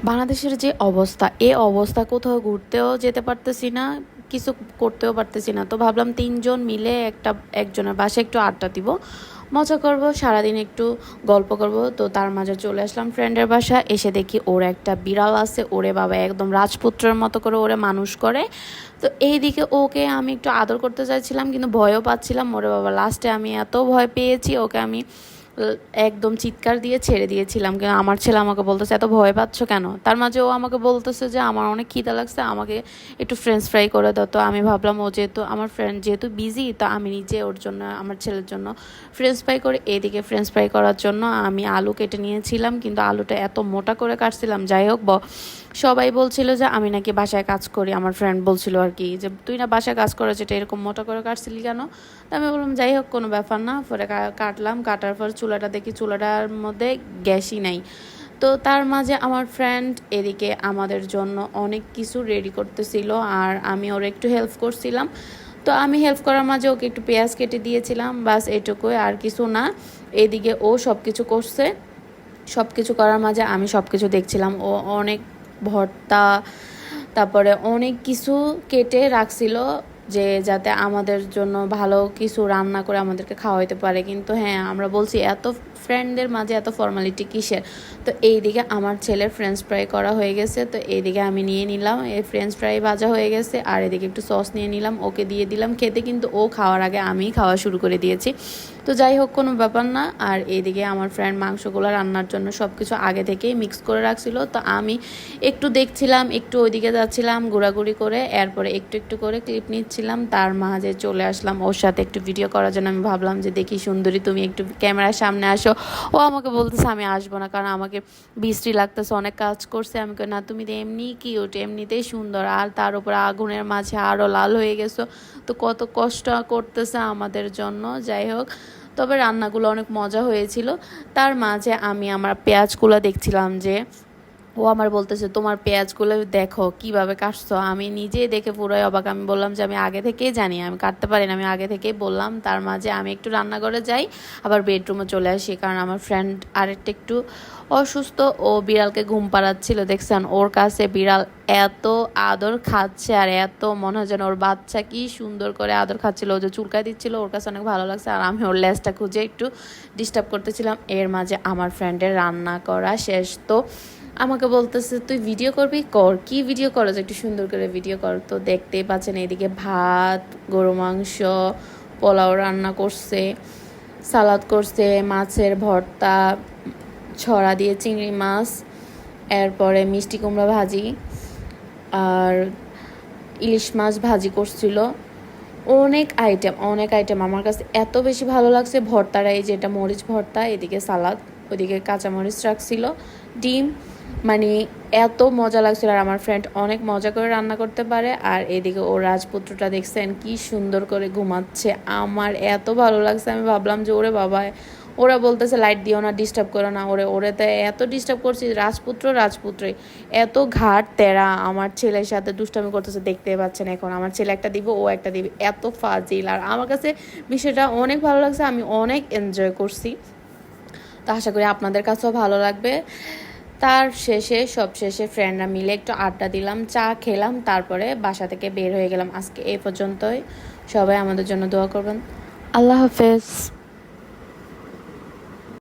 বাংলাদেশের যে অবস্থা, এ অবস্থা কোথাও ঘুরতেও যেতে পারতেছি না, কিছু করতেও পারতেছি না। তো ভাবলাম ৩ জন মিলে একজনের বাসায় একটু আড্ডা দিব, মজা করব, সারাদিন একটু গল্প করব। তো তার মাঝে চলে আসলাম ফ্রেন্ডের বাসা। এসে দেখি ওর একটা বিড়াল আছে, ওরে বাবা একদম রাজপুত্রের মতো করে ওরে মানুষ করে। তো এইদিকে ওকে আমি একটু আদর করতে চাইছিলাম, কিন্তু ভয়ও পাচ্ছিলাম। ওরে বাবা লাস্টে আমি এত ভয় পেয়েছি, ওকে আমি একদম চিৎকার দিয়ে ছেড়ে দিয়েছিলাম। কিন্তু আমার ছেলে আমাকে বলতেছে এত ভয় পাচ্ছ কেন। তার মাঝে ও আমাকে বলতেছে যে আমার অনেক খিদা লাগছে, আমাকে একটু ফ্রেঞ্চ ফ্রাই করে দাও। তো আমি ভাবলাম ও যেহেতু আমার ফ্রেন্ড যেহেতু বিজি, তো আমি নিজে ওর জন্য আমার ছেলের জন্য ফ্রেঞ্চ ফ্রাই করে এদিকে ফ্রেঞ্চ ফ্রাই করার জন্য আমি আলু কেটে নিয়েছিলাম, কিন্তু আলুটা এত মোটা করে কাটছিলাম। যাই হোক, সবাই বলছিল যে আমি নাকি বাসায় কাজ করি, আমার ফ্রেন্ড বলছিল আর কি যে তুই না বাসায় কাজ করো, যেটা এরকম মোটা করে কাটছিলি কেন। তো আমি বললাম যাই হোক কোনো ব্যাপার না। পরে কাটলাম, কাটার পর চুলাটা দেখি চুলাটার মধ্যে গ্যাসই নাই। তো তার মাঝে আমার ফ্রেন্ড এদিকে আমাদের জন্য অনেক কিছু রেডি করতেছিল, আর আমি ওর একটু হেল্প করছিলাম। তো আমি হেল্প করার মাঝে ওকে একটু পেঁয়াজ কেটে দিয়েছিলাম, বাস এটুকুই, আর কিছু না। এদিকে ও সব কিছু করছে, সব কিছু করার মাঝে আমি সব কিছু দেখছিলাম। ও অনেক ভর্তা, তারপরে অনেক কিছু কেটে রাখছিল, যে যাতে আমাদের জন্য ভালো কিছু রান্না করে আমাদেরকে খাওয়াইতে পারে। কিন্তু হ্যাঁ, আমরা বলছি এত ফ্রেন্ডদের মাঝে এত ফর্মালিটি কিসের। তো এইদিকে আমার ছেলের ফ্রেঞ্চ ফ্রাই করা হয়ে গেছে, তো এইদিকে আমি নিয়ে নিলাম, এই ফ্রেঞ্চ ফ্রাই ভাজা হয়ে গেছে, আর এদিকে একটু সস নিয়ে নিলাম, ওকে দিয়ে দিলাম খেতে। কিন্তু ও খাওয়ার আগে আমি খাওয়া শুরু করে দিয়েছি। তো যাই হোক কোনো ব্যাপার না। আর এইদিকে আমার ফ্রেন্ড মাংসগুলো রান্নার জন্য সব কিছু আগে থেকেই মিক্স করে রাখছিল। তো আমি একটু দেখছিলাম, একটু ওইদিকে যাচ্ছিলাম ঘোরাঘুরি করে, এরপরে একটু একটু করে ক্লিপ নিচ্ছিলাম। তার মাঝে চলে আসলাম ওর সাথে একটু ভিডিও করার জন্য। আমি ভাবলাম যে দেখি সুন্দরী তুমি একটু ক্যামেরার সামনে আসো। ও আমাকে বলতেছে আমি আসবো না, কারণ আমাকে বিশ্রী লাগতেছে, অনেক কাজ করছে। আমি কই না, তুমি তো এমনি কিউট, এমনিতেই সুন্দর, আর তার উপর আগুনের মাঝে আরও লাল হয়ে গেছো, তো কত কষ্ট করতেছে আমাদের জন্য। যাই হোক, তবে রান্নাগুলো অনেক মজা হয়েছিল। তার মাঝে আমি আমার পেঁয়াজগুলো দেখছিলাম, যে ও আমার বলতেছে তোমার পেঁয়াজগুলো দেখো কিভাবে কাটছো। আমি নিজেই দেখে পুরোই অবাক। আমি বললাম যে আমি আগে থেকেই জানি, আমি কাটতে পারি না, আমি আগে থেকেই বললাম। তার মাঝে আমি একটু রান্নাঘরে যাই, আবার বেডরুমে চলে আসি, কারণ আমার ফ্রেন্ড আরেকটা একটু অসুস্থ, ও বিড়ালকে ঘুম পাড়াচ্ছিল। দেখছেন ওর কাছে বিড়াল এত আদর খাচ্ছে, আর এত মনে হয় যেন ওর বাচ্চা কি সুন্দর করে আদর খাচ্ছিল। ও যে চুলকায় দিচ্ছিল, ওর কাছে অনেক ভালো লাগছে, আর আমি ওর লেজটা খুঁজে একটু ডিস্টার্ব করতেছিলাম। এর মাঝে আমার ফ্রেন্ডের রান্না করা শেষ। তো আমাকে বলতেছে তুই ভিডিও করবি, কর, কি ভিডিও করো, যে একটু সুন্দর করে ভিডিও কর। তো দেখতেই পাচ্ছেন এদিকে ভাত, গরু মাংস, পোলাও রান্না করছে, সালাদ করছে, মাছের ভর্তা, ছড়া দিয়ে চিংড়ি মাছ, এরপরে মিষ্টি কুমড়া ভাজি, আর ইলিশ মাছ ভাজি করছিল। অনেক আইটেম, অনেক আইটেম। আমার কাছে এত বেশি ভালো লাগছে ভর্তাটা, এই যে এটা মরিচ ভর্তা, এদিকে সালাদ, ওইদিকে কাঁচামরিচ রাখছিল, ডিম, মানে এত মজা লাগছিল। আর আমার ফ্রেন্ড অনেক মজা করে রান্না করতে পারে। আর এদিকে ও রাজপুত্রটা দেখছেন কি সুন্দর করে ঘুমাচ্ছে, আমার এত ভালো লাগছে। আমি ভাবলাম যে ওরে বাবা, ওরা বলতেছে লাইট দিও না, ডিস্টার্ব করো না, ওরে তো এত ডিস্টার্ব করছি। রাজপুত্রই এত ঘাট তেরা আমার ছেলের সাথে দুষ্টামি করতেছে, দেখতে পাচ্ছেন। এখন আমার ছেলে একটা দিব, ও একটা দিবে, এত ফাজিল। আর আমার কাছে বিষয়টা অনেক ভালো লাগছে, আমি অনেক এনজয় করছি। তো আশা করি আপনাদের কাছেও ভালো লাগবে। তার শেষে সব শেষে ফ্রেন্ডরা মিলে একটু আড্ডা দিলাম, চা খেলাম, তারপরে বাসা থেকে বের হয়ে গেলাম। আজকে এই পর্যন্তই। সবাই আমাদের জন্য দোয়া করবেন। আল্লাহ হাফেজ।